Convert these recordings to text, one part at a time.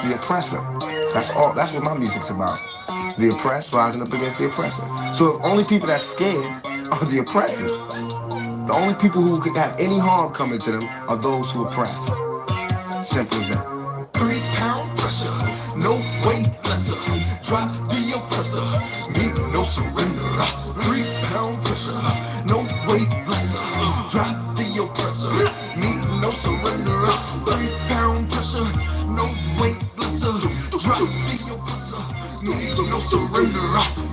the oppressor. That's all. That's what my music's about. The oppressed rising up against the oppressor. So the only people that's scared are the oppressors. The only people who can have any harm coming to them are those who oppress. Simple as that. 3-pound pressure, no weight lesser. Drop the oppressor, need no surrender. 3-pound pressure, no weight lesser. Drop the oppressor, need no surrender. 3-pound pressure, no weight lesser. Drop the oppressor, need no surrender.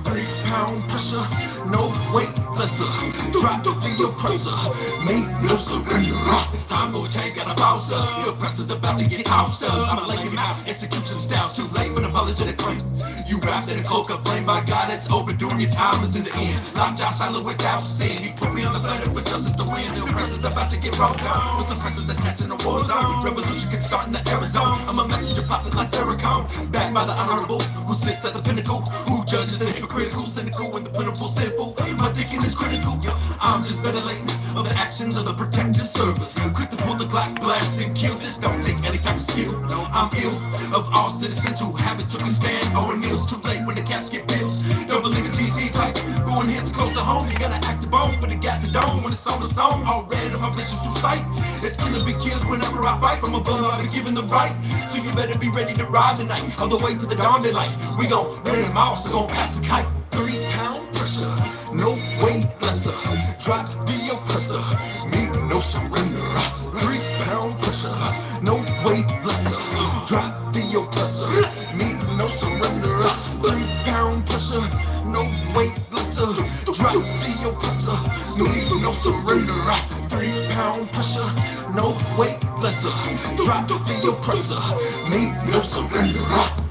3-pound pressure, no weight lesser. Drop the oppressor, make no surrender. It's time for a change, got a bounce up. The oppressor's about to get housed up. I'ma lay him out, execution style's too late for the knowledge of the claim. You wrapped in a cloak of flame, by God, it's overdue. Your time is in the end. Locked out, silent without sin. You put me on the planet with justice to win. The oppressor's about to get rolled down. With some pressures attached in the war zone. Revolution can start in the Arizona. I'm a messenger prophet like Farrakhan. Backed by the honorable, who sits at the pinnacle. Who judges the hypocritical, cynical, and the plentiful sinful. My thinking is critical. I'm just ventilating of the actions of the protective service. Quick to pull the Glock, blast and kill. This don't take any type of skill. I'm ill of all citizens who haven't took a stand. Or kneels too late when the caps get peeled. Don't believe in TC type. Going hits close to home. You gotta act the bone, but it got the dome when it's on the song. All red of my vision through sight. It's gonna be killed whenever I fight. From above, I've been given the right. So you better be ready to ride tonight. All the way to the dawn daylight. We gon' let them out, so gon' pass the kite. 3-pound pressure, no weight lesser. Drop the oppressor, need no surrender. 3-pound pressure, no weight lesser. Drop the oppressor, need no surrender. 3-pound pressure, no weight lesser. Drop the oppressor, need no surrender. 3-pound pressure, no weight lesser. Drop the oppressor, need no surrender.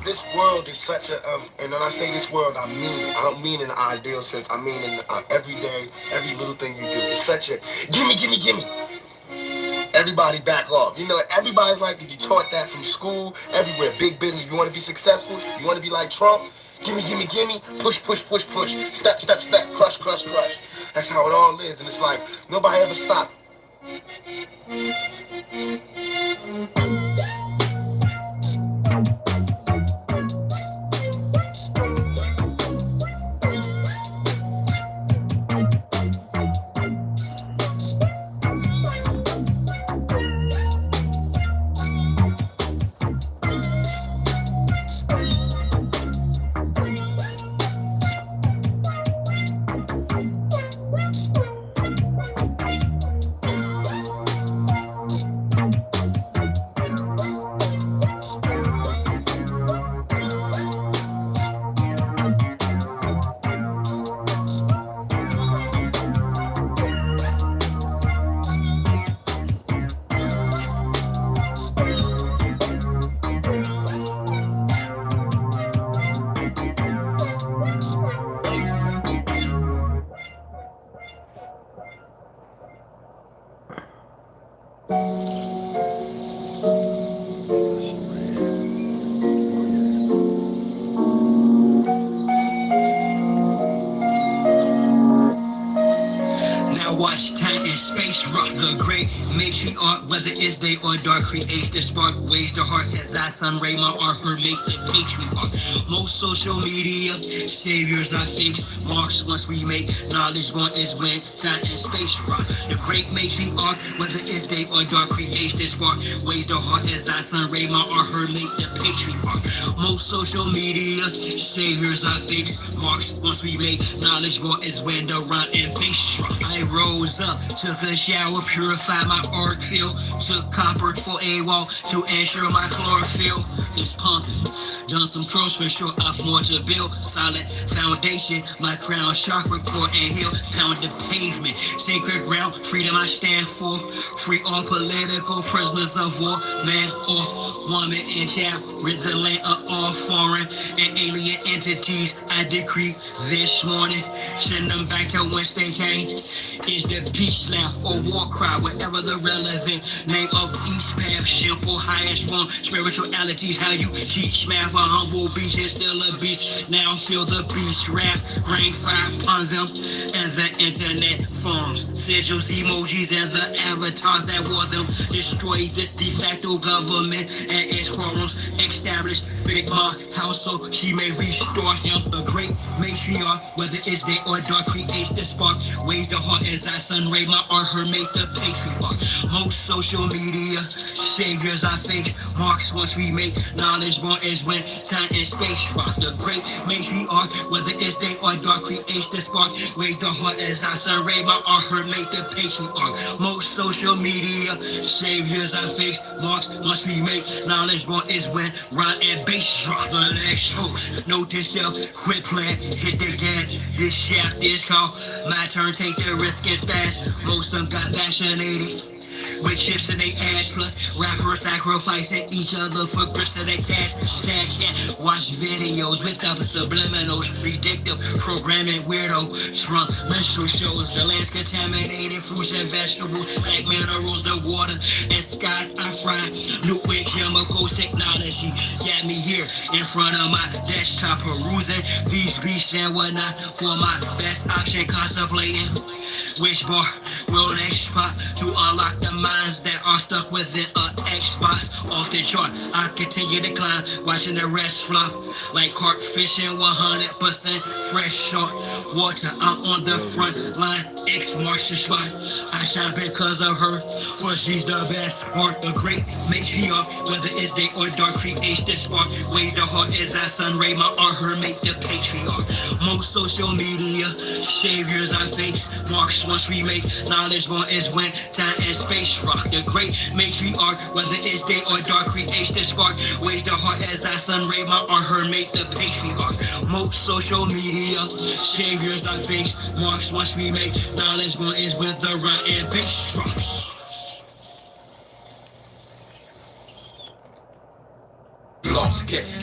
This world is such a, and when I say this world, I don't mean in the ideal sense. I mean in every day, every little thing you do. It's such a, gimme, gimme, gimme. Everybody back off. You know, everybody's like, you taught that from school, everywhere. Big business. You want to be successful? You want to be like Trump? Gimme, gimme, gimme. Push, push, push, push. Step, step, step. Crush, crush, crush. That's how it all is. And it's like, nobody ever stopped. Watch time and space rock the great matriarch, whether it's day or dark, creates the spark, ways the heart as I sun ray my art, her make the patriarch. Most social media saviors are fixed marks once we make knowledge one is when time and space rock. The great matriarch, whether it's day or dark, creates the spark, ways the heart as I sun ray my art, her make the patriarch. Most social media saviors are fixed marks once we make knowledge one is when the rhyme and bass rock. I rose up, took a shower, purified my arc field, took copper for a walk to ensure my chlorophyll is pumping. Done some curls for sure, I've more to build. Solid foundation, my crown chakra core and hill. Pound the pavement, sacred ground, freedom I stand for. Free all political prisoners of war, man or woman and child. Rid the land of all foreign and alien entities. I decree this morning, send them back to whence they came. Is the peace left or a war cry wherever the relevant name of each path, simple, highest form, spiritualities, how you teach math, a humble beast is still a beast. Now feel the beast wrath, rain fire upon them, and the internet forms, sigils, emojis, and the avatars that wore them. Destroy this de facto government and its quarrels, establish Big Mouth house so she may restore him. The great matriarch, whether it's day or dark, creates the spark, weighs the heart as I sun ray my art, her make the patriarch. Most social media saviors are fake marks. Once we make knowledge born is when time and space rock. The great matriarch, whether it's day or dark, creates the spark, weighs the heart as I sun ray my art, her make the patriarch. Most social media saviors are fake marks. Once we make knowledge born is when rhyme and bass drop. The next host, note to self, quit playing, hit the gas. This shaft is called my turn, take the risk, it's fast. Most of them got vaccinated with chips in their ass, plus rappers sacrificing each other for grits of their cash. Sad cat, watch videos without the subliminals, predictive programming, weirdo, sprung menstrual shows. The land's contaminated, fruits and vegetables, black minerals, the water and skies I fry. Nuclear chemicals, technology got me here in front of my desktop, perusing these beasts and whatnot for my best option, contemplating which bar will next spot to unlock the minds that are stuck within a Xbox. Off the chart, I continue to climb, watching the rest flop like carp fishing, 100% fresh shark water. I'm on the front line, X marks the spot. I shine because of her, for she's the best part. The great matriarch, whether it's day or dark, creates the spark, weighs the heart as I sun ray my art, her make the patriarch. Most social media saviors are fakes marks. Once we make knowledge born is when time and space rock. The great matriarch, whether it's day or dark, creates the spark, weighs the heart as I sun ray my art, her make the patriarch. Most social media saviors are fakes marks. Once we make knowledge born is when the rhyme and bass drops.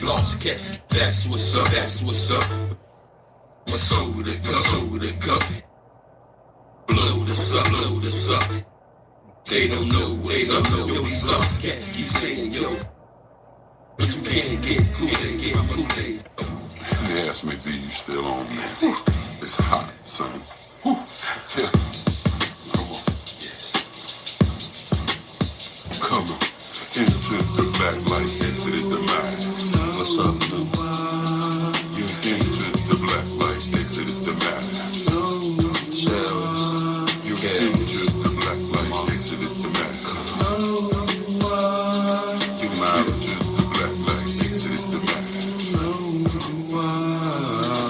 Lost cats, that's what's up, that's what's up. Soda cup, blow this up. They don't know what's up, yo, these lost cats keep saying yo, but you can't get cool, they They asked me if you still on, man. It's hot, son. Yeah. Come on. Yes. Come on. Into the black light, exited the mass. What's up, Lou? You into the black light, exited the mass. Shells, You into the black light, exited the mass. You into the black light, exited the mass.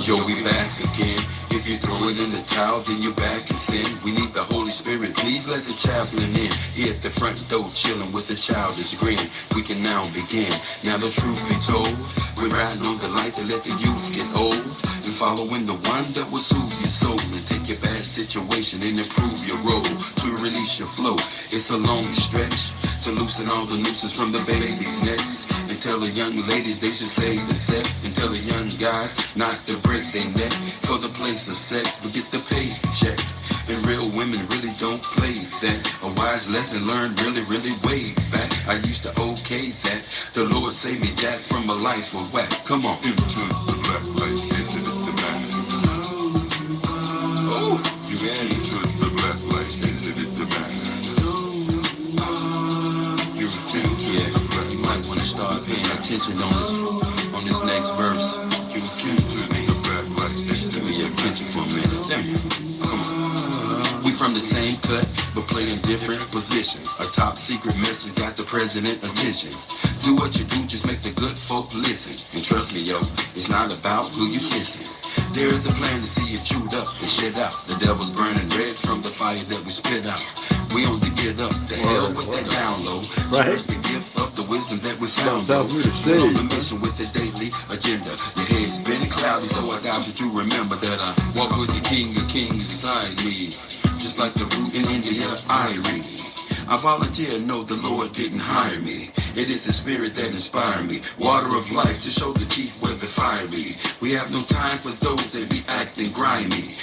yo, we back again. If you throw it in the towel, then you're back in sin. We need the Holy Spirit, please let the chaplain in. He at the front door chilling with a childish grin. We can now begin. Now the truth be told, we're riding on the light to let the youth get old, and following the one that will soothe your soul and take your bad situation and improve your role to release your flow. It's a long stretch to loosen all the nooses from the baby's necks, and tell the young ladies they should save the sex, and tell the young guys not to break their neck for the place of sex, but get the paycheck. And real women really don't play that. A wise lesson learned really way back. I used to okay that. The Lord saved me, Jack, from a life of whack. Come on. Into the black light, exited the mass. Oh, You into the black light, exited the mass. You into yeah. the black You light. might want to start paying attention on this next verse. You into the black light, exited Give me your the mass. attention for a minute. Damn. Come on. We from the same cut, but play in different positions. A top secret message got the president attention. Do what you do, just make the good folk listen. And trust me, yo, it's not about who you kissing. There is a plan to see you chewed up and shit out. The devil's burning red from the fire that we spit out. We on to get up, the hell with that down low. Cherish the gift of the wisdom that we found. Though. Still on the mission with the daily agenda. Your head's been cloudy, so I got you to remember that I walk with the King of Kings beside me. Just like the root in India, I read. I volunteer, no, the Lord didn't hire me. It is the spirit that inspired me. Water of life to show the chief where the fire be. We have no time for those that be acting grimy.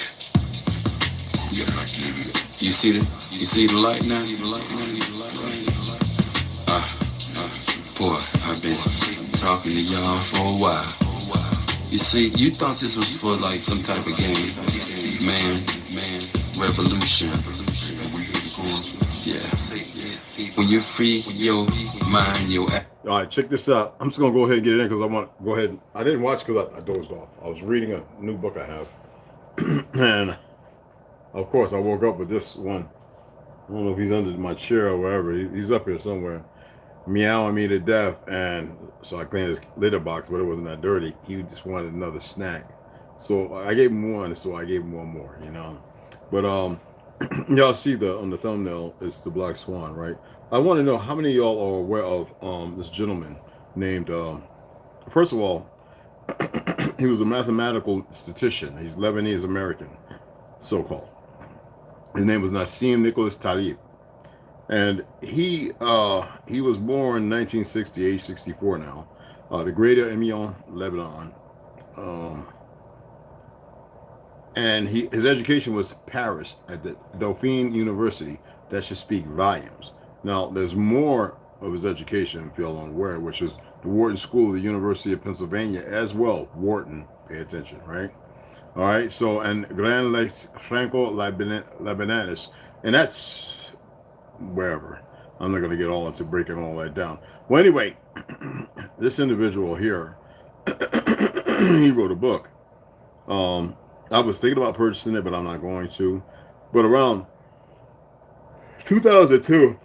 Yeah, I give you. You see the light now? Boy, I've been talking to y'all for a while. You see, you thought this was for like some type of game. Man, revolution. Yeah. When you free your mind, your All right, check this out. I'm just gonna go ahead and get it in because I want to go ahead. I didn't watch because I dozed off. I was reading a new book I have, and of course I woke up with this one. I don't know if he's under my chair or wherever. He's up here somewhere, meowing me to death. And so I cleaned his litter box, but it wasn't that dirty. He just wanted another snack, so I gave him one. So I gave him one more, you know. But y'all see on the thumbnail, it's the Black Swan, right? I want to know how many of y'all are aware of this gentleman named, first of all, he was a mathematical statistician. He's Lebanese American, so-called. His name was Nassim Nicholas Talib. And he was born in 1960, age 64 now, the Greater Emion, Lebanon. And his education was Paris at the Dauphine University. That should speak volumes. Now, there's more of his education, if y'all aren't aware, which is the Wharton School of the University of Pennsylvania as well. Wharton, pay attention, right? All right, so, and Grand Lakes Franco-Lebanese, and that's wherever. I'm not going to get all into breaking all that down. Well, anyway, this individual here, he wrote a book. I was thinking about purchasing it, but I'm not going to. But around 2002,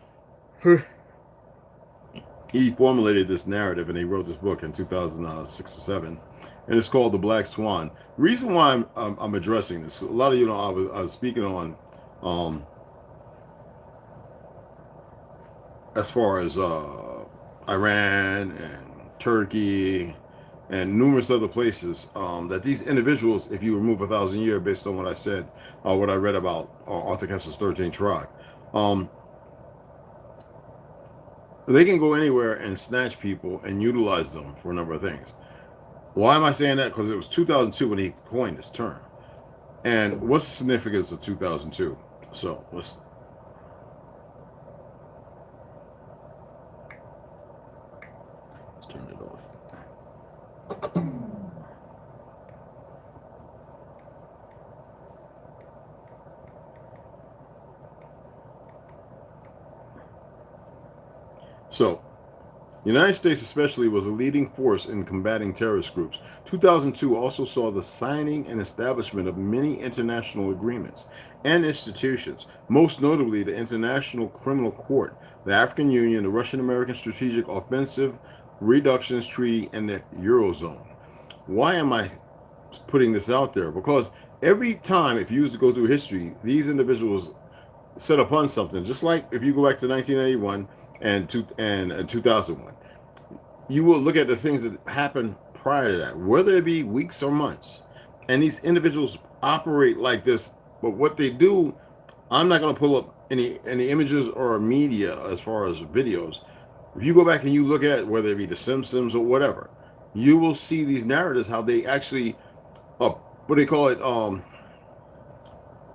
he formulated this narrative, and he wrote this book in 2006 or 7, and it's called The Black Swan. The reason why I'm addressing this, a lot of you know, I was speaking on as far as Iran and Turkey and numerous other places, that these individuals, if you remove 1,000 years based on what I said, what I read about Arthur Kessler's 13th tribe, they can go anywhere and snatch people and utilize them for a number of things. Why am I saying that? Because it was 2002 when he coined this term. And what's the significance of 2002? So let's turn it off. So, the United States especially was a leading force in combating terrorist groups. 2002 also saw the signing and establishment of many international agreements and institutions, most notably the International Criminal Court, the African Union, the Russian-American Strategic Offensive Reductions Treaty, and the Eurozone. Why am I putting this out there? Because every time, if you used to go through history, these individuals set upon something, just like if you go back to 1981 and 2001, you will look at the things that happened prior to that, whether it be weeks or months. And these individuals operate like this, but what they do, I'm not going to pull up any images or media as far as videos. If you go back and you look at whether it be The Simpsons or whatever, you will see these narratives, how they actually, what they call it,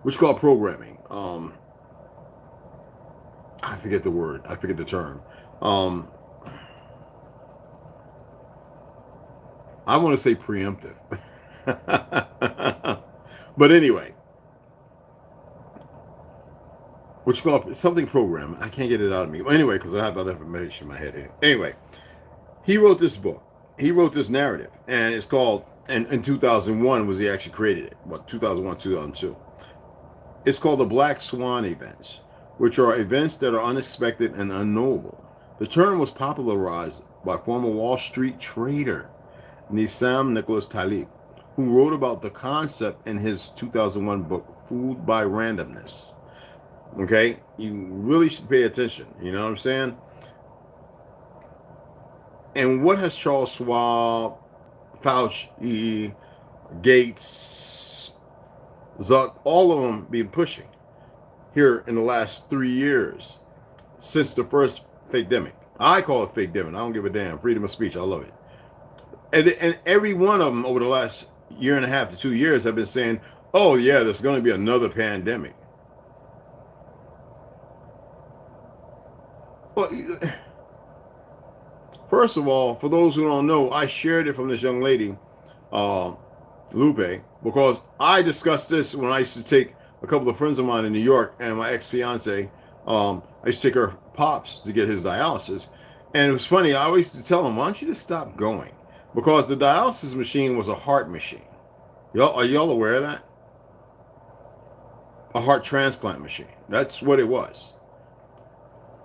which called programming. I forget the word. I forget the term. I want to say preemptive. But anyway, what you call something program. I can't get it out of me. Anyway, because I have other information in my head. Anyway, he wrote this book. He wrote this narrative, and it's called, and in 2001 was he actually created it. What, 2001, 2002. It's called the Black Swan events, which are events that are unexpected and unknowable. The term was popularized by former Wall Street trader Nassim Nicholas Talib, who wrote about the concept in his 2001 book, Fooled by Randomness. Okay? You really should pay attention. You know what I'm saying? And what has Charles Schwab, Fauci, Gates, Zuck, all of them been pushing here in the last 3 years since the first fake-demic? I call it fake-demic. I don't give a damn. Freedom of speech. I love it. And every one of them over the last 1.5 to 2 years have been saying, oh, yeah, there's going to be another pandemic. Well, first of all, for those who don't know, I shared it from this young lady, uh, Lupe, because I discussed this when I used to take a couple of friends of mine in New York and my ex-fiance. I used to take her pops to get his dialysis. And it was funny, I always used to tell him, why don't you just stop going? Because the dialysis machine was a heart machine. Are y'all aware of that? A heart transplant machine. That's what it was.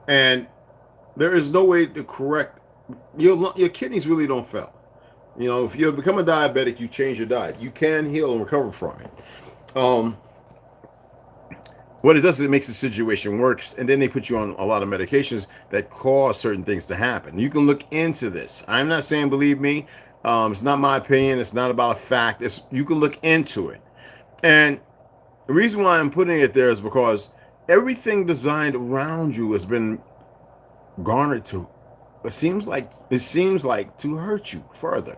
And there is no way to correct, your kidneys really don't fail. You know, if you become a diabetic, you change your diet. You can heal and recover from it. What it does is it makes the situation worse, and then they put you on a lot of medications that cause certain things to happen. You can look into this. I'm not saying believe me. It's not my opinion. It's not about a fact. You can look into it. And the reason why I'm putting it there is because everything designed around you has been garnered to, it seems like to hurt you further.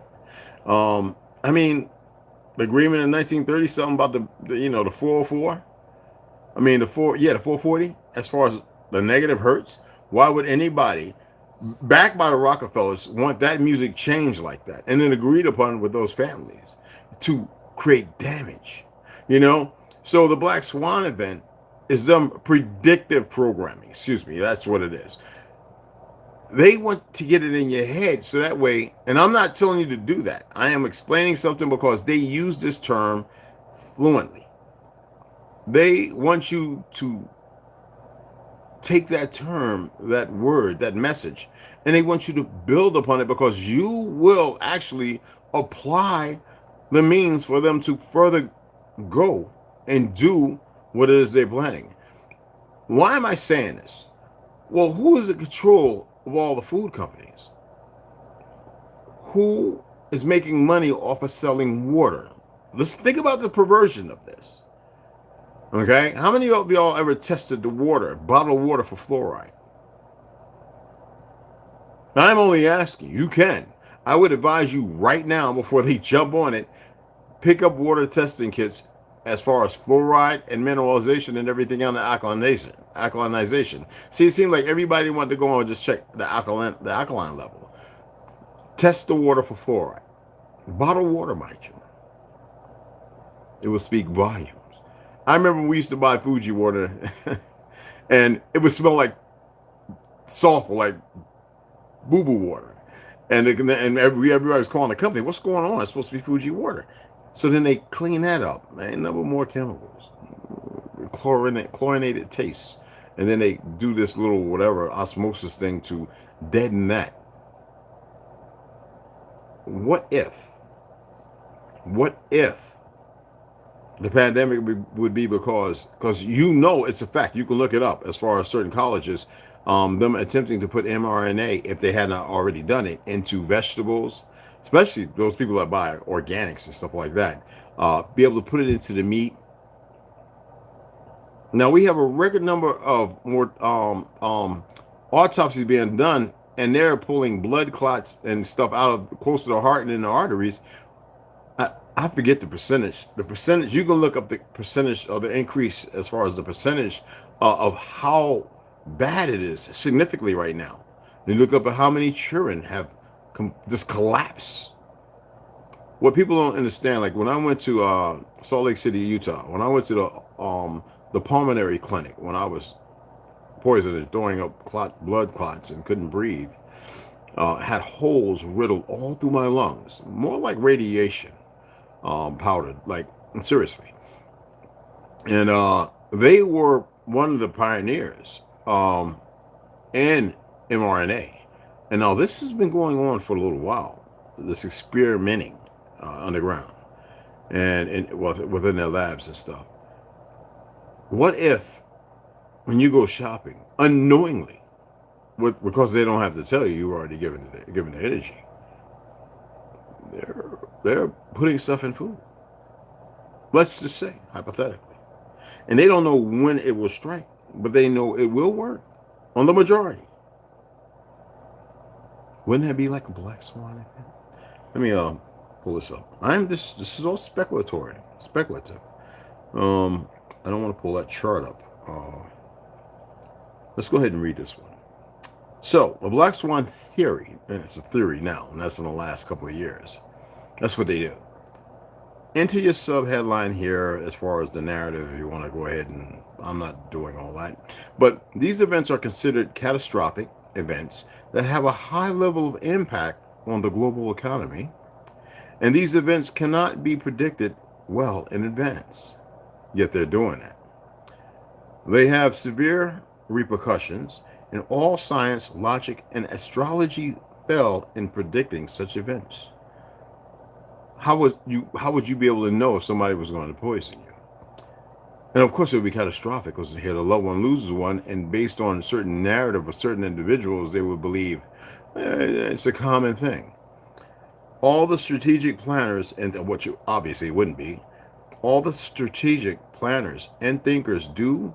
I mean, the agreement in 1930, something about the 404. I mean, the 440. As far as the negative hurts, why would anybody, backed by the Rockefellers, want that music changed like that, and then agreed upon with those families to create damage? You know, so the Black Swan event is them predictive programming. Excuse me, that's what it is. They want to get it in your head so that way, and I'm not telling you to do that. I am explaining something because they use this term fluently. They want you to take that term, that word, that message, and they want you to build upon it because you will actually apply the means for them to further go and do what it is they're planning. Why am I saying this? Well, who is in control of all the food companies? Who is making money off of selling water? Let's think about the perversion of this. Okay, how many of y'all ever tested the water, bottled water, for fluoride? I'm only asking. You can. I would advise you right now, before they jump on it, pick up water testing kits as far as fluoride and mineralization and everything on the alkalinization. See, it seemed like everybody wanted to go on and just check the alkaline level. Test the water for fluoride. Bottled water, mind you. It will speak volumes. I remember when we used to buy Fuji water and it would smell like sulfur, like boo-boo water. And everybody was calling the company, what's going on? It's supposed to be Fuji water. So then they clean that up, man. No more chemicals, chlorinated taste. And then they do this little whatever osmosis thing to deaden that. What if the pandemic would be because you know it's a fact. You can look it up as far as certain colleges, them attempting to put mRNA, if they had not already done it, into vegetables, especially those people that buy organics and stuff like that, be able to put it into the meat. Now we have a record number of more autopsies being done, and they're pulling blood clots and stuff out of close to the heart and in the arteries. I forget the percentage. The percentage, you can look up the percentage of the increase as far as the percentage of how bad it is significantly right now. You look up at how many children have just collapsed. What people don't understand, like when I went to Salt Lake City, Utah, when I went to the pulmonary clinic, when I was poisoned and throwing up blood clots and couldn't breathe, had holes riddled all through my lungs, more like radiation. Powdered, like, seriously. And they were one of the pioneers in mRNA. And now this has been going on for a little while, this experimenting underground and within their labs and stuff. What if, when you go shopping unknowingly, because they don't have to tell you, you've already given the energy, they're putting stuff in food. Let's just say, hypothetically. And they don't know when it will strike, but they know it will work on the majority. Wouldn't that be like a black swan event? Let me pull this up. This is all speculative. I don't want to pull that chart up. Let's go ahead and read this one. So, the Black Swan theory, and it's a theory now, and that's in the last couple of years. That's what they do. Enter your sub headline here as far as the narrative if you want to go ahead, and I'm not doing all that. But these events are considered catastrophic events that have a high level of impact on the global economy, and these events cannot be predicted well in advance. Yet they're doing it. They have severe repercussions, and all science, logic, and astrology fail in predicting such events. How would you be able to know if somebody was going to poison you? And of course, it would be catastrophic because here the loved one loses one, and based on a certain narrative of certain individuals, they would believe it's a common thing. All the strategic planners, and what you obviously wouldn't be, all the strategic planners and thinkers do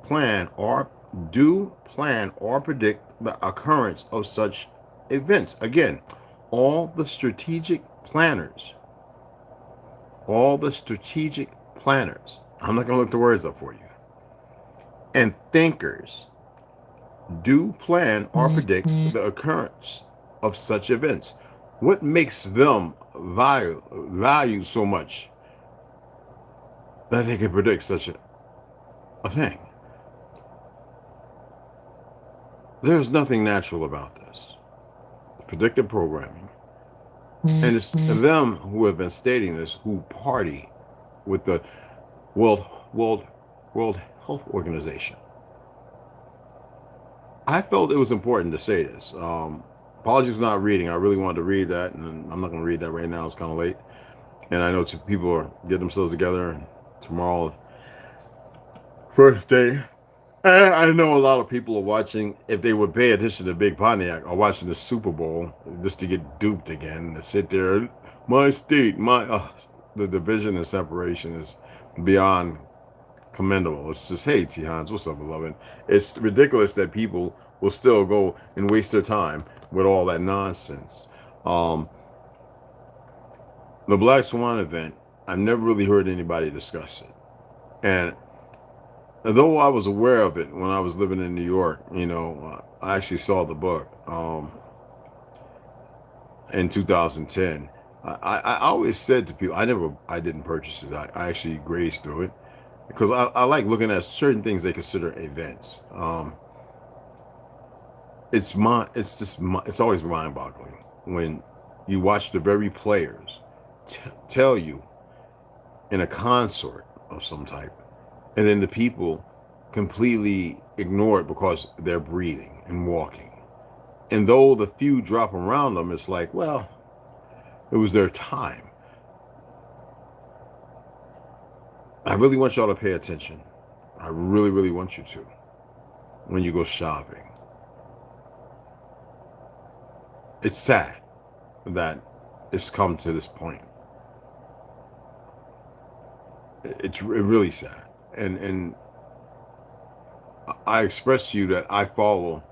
plan or predict the occurrence of such events. Again, all the strategic planners, I'm not going to look the words up for you, and thinkers do plan or predict the occurrence of such events. What makes them value so much that they can predict such a thing? There's nothing natural about this. Predictive programming. And it's them who have been stating this who party with the World Health Organization. I felt it was important to say this. Apologies for not reading. I really wanted to read that, and I'm not going to read that right now. It's kind of late. And I know people are getting themselves together, and tomorrow, first day. I know a lot of people are watching, if they would pay attention to Big Pontiac, are watching the Super Bowl just to get duped again, to sit there, my state, the division and separation is beyond commendable. It's just, hey, T. Hans, what's up, beloved? It's ridiculous that people will still go and waste their time with all that nonsense. The Black Swan event, I've never really heard anybody discuss it. And though I was aware of it when I was living in New York, I actually saw the book in 2010. I always said to people, I didn't purchase it. I actually grazed through it because I like looking at certain things they consider events. It's always mind-boggling when you watch the very players tell you in a consort of some type, and then the people completely ignore it because they're breathing and walking. And though the few drop around them, it's like, well, it was their time. I really want y'all to pay attention. I really, really want you to when you go shopping. It's sad that it's come to this point. It's really sad. And I express to you that I follow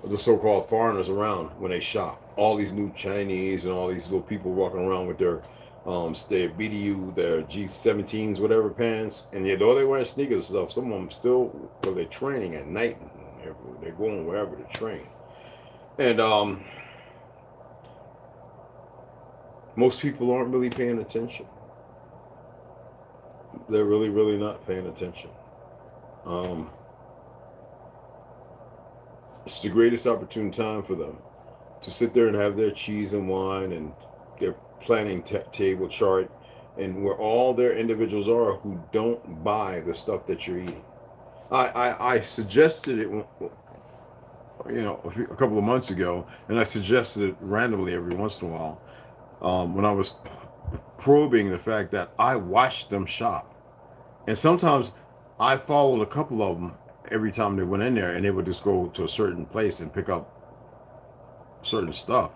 the so-called foreigners around when they shop. All these new Chinese and all these little people walking around with their BDU, their G17s, whatever pants, and yet though they wearing sneakers and stuff, some of them still, because they're training at night, and they're going wherever to train. And most people aren't really paying attention. They're really, really not paying attention. It's the greatest opportune time for them to sit there and have their cheese and wine and their planning table chart, and where all their individuals are who don't buy the stuff that you're eating. I suggested it, a couple of months ago, and I suggested it randomly every once in a while when I was probing the fact that I watched them shop. And sometimes I followed a couple of them every time they went in there, and they would just go to a certain place and pick up certain stuff.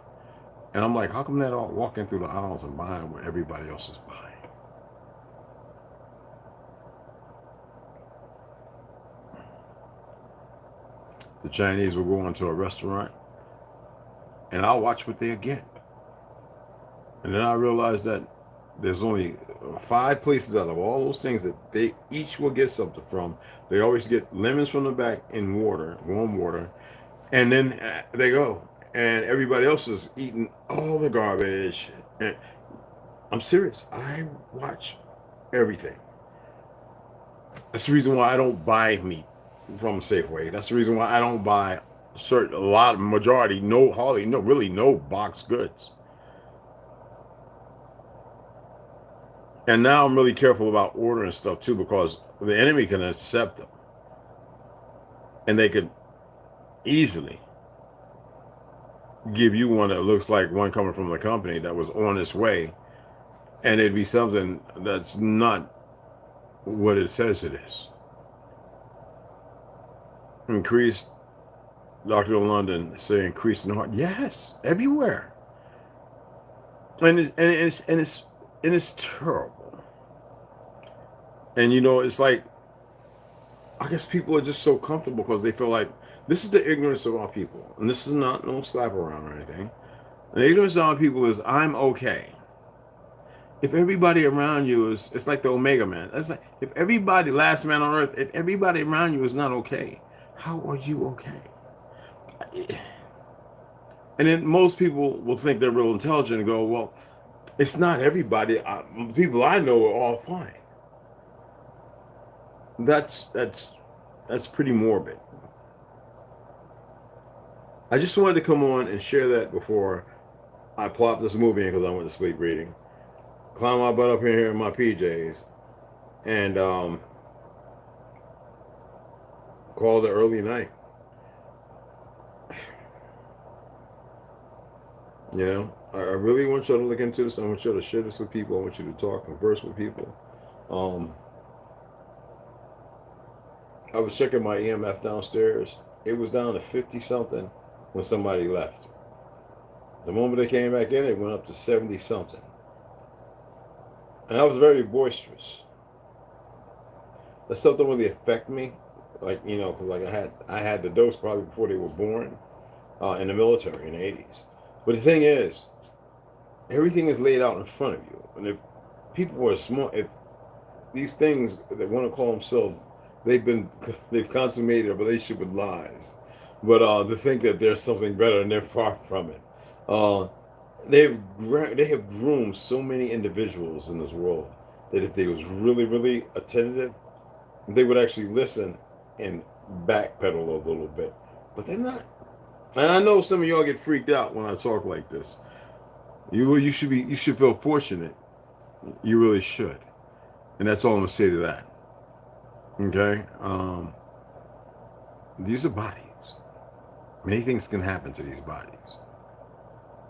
And I'm like, how come they're all walking through the aisles and buying what everybody else is buying? The Chinese will go into a restaurant, and I'll watch what they get. And then I realized that there's only 5 places out of all those things that they each will get something from. They always get lemons from the back in water, warm water, And then they go, and everybody else is eating all the garbage. And I'm serious. I watch everything. That's the reason why I don't buy meat from Safeway. That's the reason why I don't buy majority, really no boxed goods. And now I'm really careful about ordering stuff too, because the enemy can accept them, and they could easily give you one that looks like one coming from the company that was on its way, and it'd be something that's not what it says it is. Increased, Dr. London say increase in the heart. Yes, everywhere. And it's terrible. And it's like, I guess people are just so comfortable because they feel like this is the ignorance of our people. And this is not no slap around or anything. The ignorance of our people is I'm okay. If everybody around you it's like the Omega Man. It's like if everybody, last man on earth, if everybody around you is not okay, how are you okay? And then most people will think they're real intelligent and go, well, it's not everybody. People I know are all fine. That's pretty morbid. I just wanted to come on and share that before I plop this movie in, because I went to sleep reading. Climb my butt up in here in my PJs and call it early night. I really want you to look into this. I want you to share this with people. I want you to talk, converse with people. I was checking my EMF downstairs. It was down to 50 something when somebody left. The moment they came back in, it went up to 70 something. And I was very boisterous. That stuff don't really affect me, because like I had the dose probably before they were born, in the military in the 80s. But the thing is, everything is laid out in front of you, and if people are smart, if these things that want to call themselves, they've consummated a relationship with lies, but to think that there's something better, and they're far from it. They have groomed so many individuals in this world that if they was really, really attentive, they would actually listen and backpedal a little bit. But they're not. And I know some of y'all get freaked out when I talk like this. You should feel fortunate. You really should. And that's all I'm gonna say to that. Okay? These are bodies. Many things can happen to these bodies.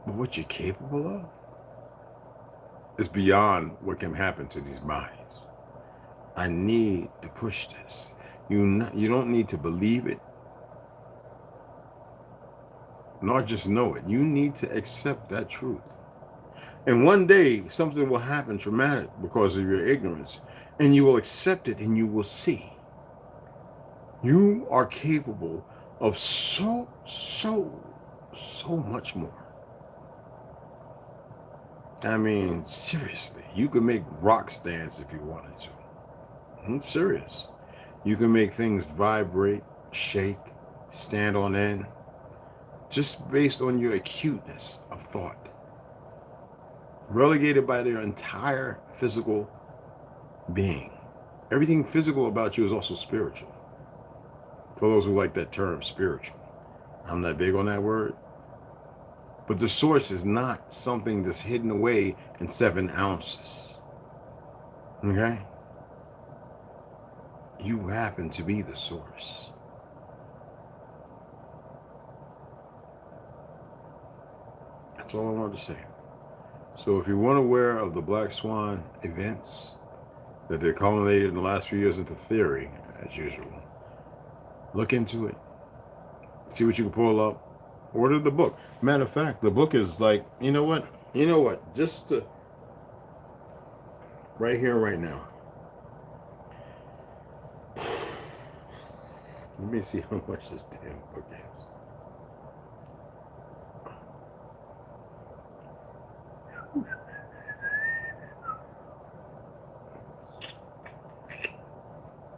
But what you're capable of is beyond what can happen to these bodies. I need to push this. You don't need to believe it, nor just know it. You need to accept that truth. And one day, something will happen traumatic because of your ignorance, and you will accept it, and you will see. You are capable of so much more. I mean, seriously, you could make rock stands if you wanted to. I'm serious. You can make things vibrate, shake, stand on end, just based on your acuteness of thought, relegated by their entire physical being. Everything physical about you is also spiritual. For those who like that term, spiritual. I'm not big on that word. But the source is not something that's hidden away in 7 ounces. Okay? You happen to be the source. That's all I wanted to say. So if you weren't aware of the Black Swan events, that they culminated in the last few years into theory, as usual, look into it. See what you can pull up. Order the book. Matter of fact, the book is like, you know what? Just right here, right now. Let me see how much this damn book is.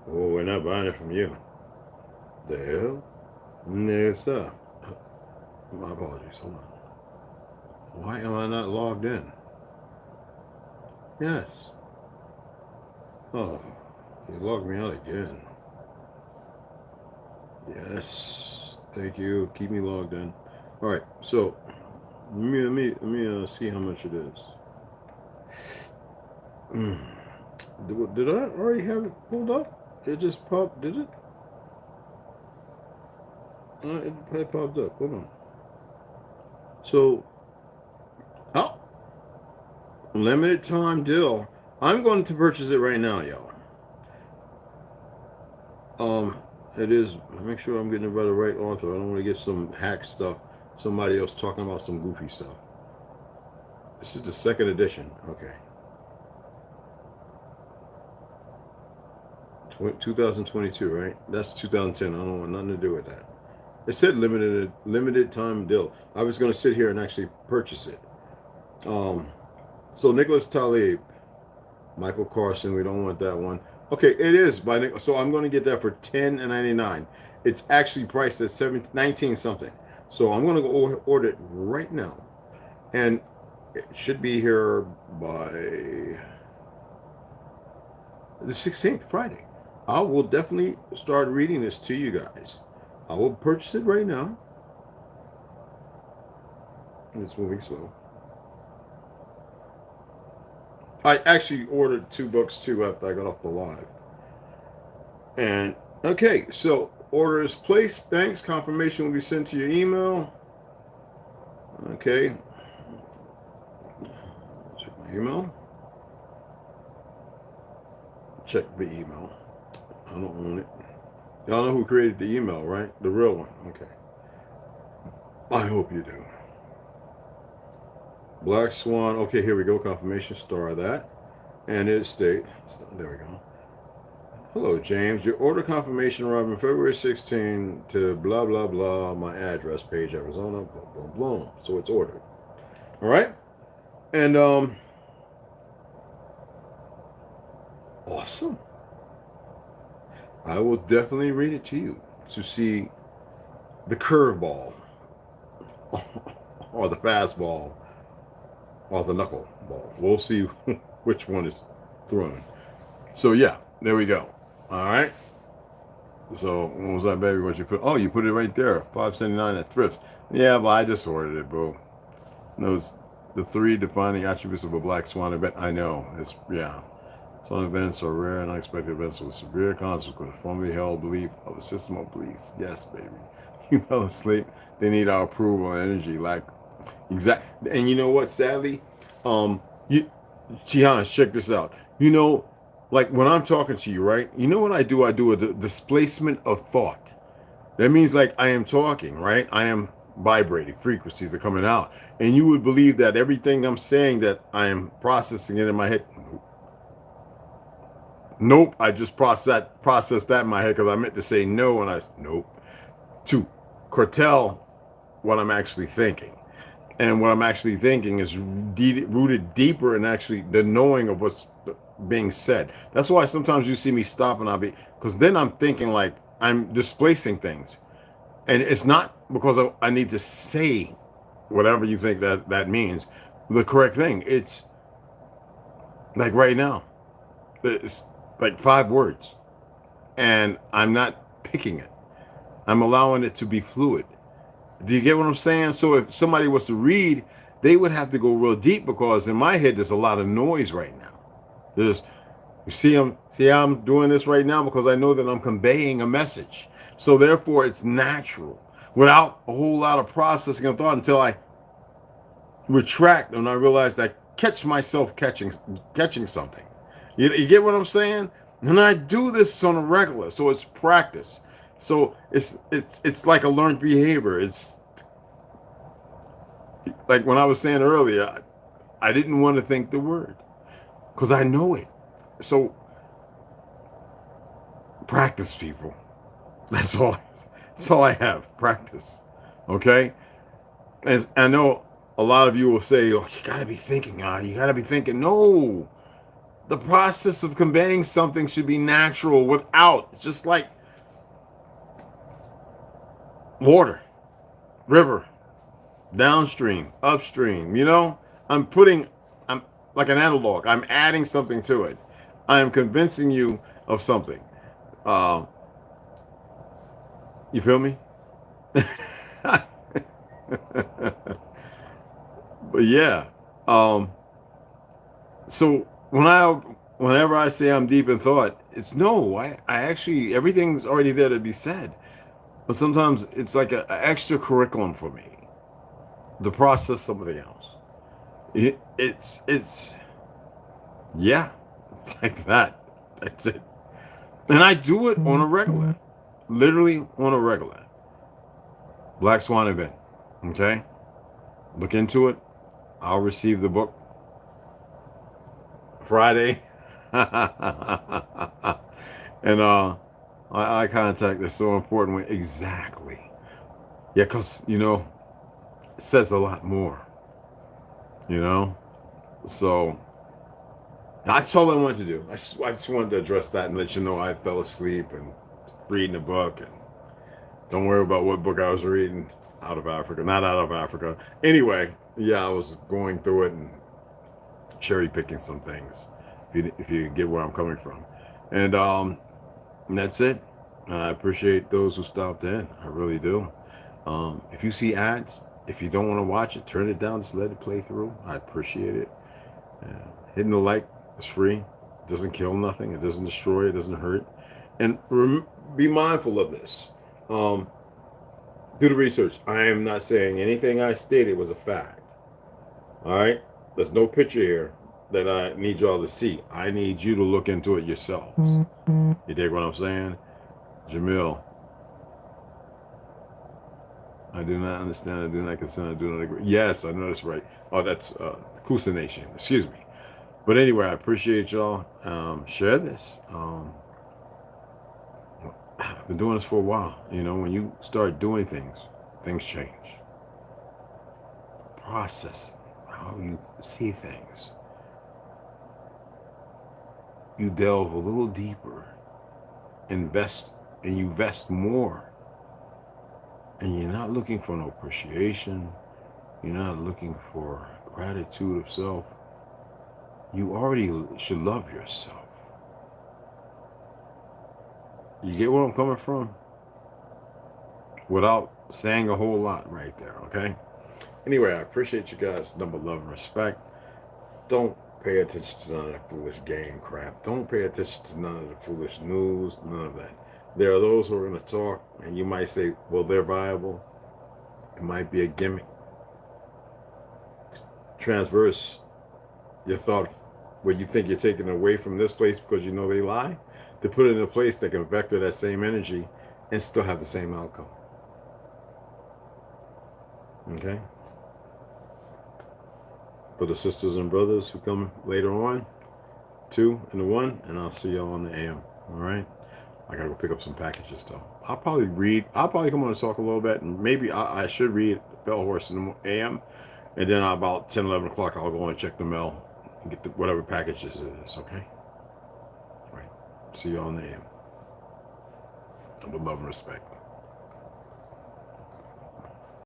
Oh, we're not buying it from you. The hell? No, sir. My apologies. Hold on. Why am I not logged in? Yes. Oh, you logged me out again. Yes. Thank you. Keep me logged in. All right. So let me see how much it is. Did I already have it pulled up? It just popped. Did it? It popped up. Hold on. So, oh, limited time deal. I'm going to purchase it right now, y'all. It is. Make sure I'm getting it by the right author. I don't want to get some hack stuff. Somebody else talking about some goofy stuff. This is the second edition. Okay. 2022, right? That's 2010. I don't want nothing to do with that. It said limited time deal. I was going to sit here and actually purchase it. So Nicholas Talib, Michael Carson. We don't want that one. Okay, it is by Nick. So I'm going to get that for $10.99. It's actually priced at 19 something. So I'm going to go order it right now, and it should be here by the 16th, Friday. I will definitely start reading this to you guys. I will purchase it right now. It's moving slow. I actually ordered 2 books too after I got off the live. And okay, so order is placed. Thanks. Confirmation will be sent to your email. Okay. Check my email. Check the email. I don't own it. Y'all know who created the email, right? The real one. Okay. I hope you do. Black Swan. Okay, here we go. Confirmation star that. And it states, there we go. Hello, James. Your order confirmation arrived on February 16 to blah, blah, blah. My address, Page, Arizona. Boom, boom, boom. So it's ordered. All right. And, awesome. I will definitely read it to you to see the curveball or the fastball or the knuckleball. We'll see which one is thrown. So yeah, there we go. All right. So what was that, baby? What you put? Oh, you put it right there. $5.79 at Thrifts. Yeah, but I just ordered it, bro. Knows the 3 defining attributes of a black swan event. I know. It's yeah. Some events are rare and unexpected events with severe consequences. Formerly held belief of a system of beliefs. Yes, baby. You fell asleep. They need our approval and energy. Like, exact. And you know what? Sadly, Chihan, check this out. You know, like when I'm talking to you, right? You know what I do? I do a displacement of thought. That means like I am talking, right? I am vibrating. Frequencies are coming out. And you would believe that everything I'm saying that I am processing it in my head. Nope, I just processed that in my head because I meant to say no, and nope. To curtail what I'm actually thinking. And what I'm actually thinking is rooted deeper in actually the knowing of what's being said. That's why sometimes you see me stop and because then I'm thinking like I'm displacing things. And it's not because I need to say whatever you think that means, the correct thing. It's like right now. It's like 5 words, and I'm not picking it. I'm allowing it to be fluid. Do you get what I'm saying? So if somebody was to read, they would have to go real deep because in my head there's a lot of noise right now. You see how I'm doing this right now because I know that I'm conveying a message. So therefore it's natural without a whole lot of processing of thought until I retract and I realize I catch myself catching something. You get what I'm saying? And I do this on a regular, so it's practice. So it's like a learned behavior. It's like when I was saying earlier, I didn't want to think the word because I know it. So practice, people. That's all I have. Practice. Okay? And I know a lot of you will say, oh, you gotta be thinking, you gotta be thinking. No. The process of conveying something should be natural without. It's just like water, river, downstream, upstream. I'm like an analog. I'm adding something to it. I am convincing you of something. Uh, you feel me? But yeah. So whenever I say I'm deep in thought, it's no. I actually everything's already there to be said. But sometimes it's like an extra curriculum for me to process something else. It's yeah, it's like that. That's it. And I do it on a regular, literally on a regular. Black Swan event. Okay, look into it. I'll receive the book Friday. And eye contact is so important. Exactly. Yeah, because it says a lot more. So that's all I wanted to do. I just wanted to address that and let you know I fell asleep and reading a book. And don't worry about what book I was reading. Out of Africa, not out of Africa. Anyway, yeah, I was going through it and cherry picking some things. If you get where I'm coming from, and that's it. I appreciate those who stopped in. I really do. If you see ads, if you don't want to watch it, turn it down. Just let it play through. I appreciate it. Hitting the like is free. It doesn't kill nothing. It doesn't destroy. It doesn't hurt. And be mindful of this. Do the research. I am not saying anything I stated was a fact. All right? There's no picture here that I need y'all to see. I need you to look into it yourself. You dig what I'm saying? Jamil. I do not understand. I do not consent. I do not agree. Yes, I know that's right. Oh, that's Kusa Nation. Excuse me. But anyway, I appreciate y'all. Share this. I've been doing this for a while. When you start doing things change. Processing, how you see things. You delve a little deeper, invest, and you invest more. And you're not looking for no appreciation. You're not looking for gratitude of self. You already should love yourself. You get where I'm coming from? Without saying a whole lot right there, okay? Anyway, I appreciate you guys. Number love and respect. Don't pay attention to none of that foolish game crap. Don't pay attention to none of the foolish news, none of that. There are those who are going to talk, and you might say, well, they're viable. It might be a gimmick. Transverse your thought where you think you're taking away from this place because you know they lie, to put it in a place that can vector that same energy and still have the same outcome. Okay? For the sisters and brothers who come later on, 2 and the 1, and I'll see y'all on the AM. All right? I gotta go pick up some packages though. I'll probably come on and talk a little bit, and maybe I should read Bell Horse in the AM, and then about 10, 11 o'clock, I'll go and check the mail and get whatever packages it is, okay? All right. See you on the AM. With love and respect.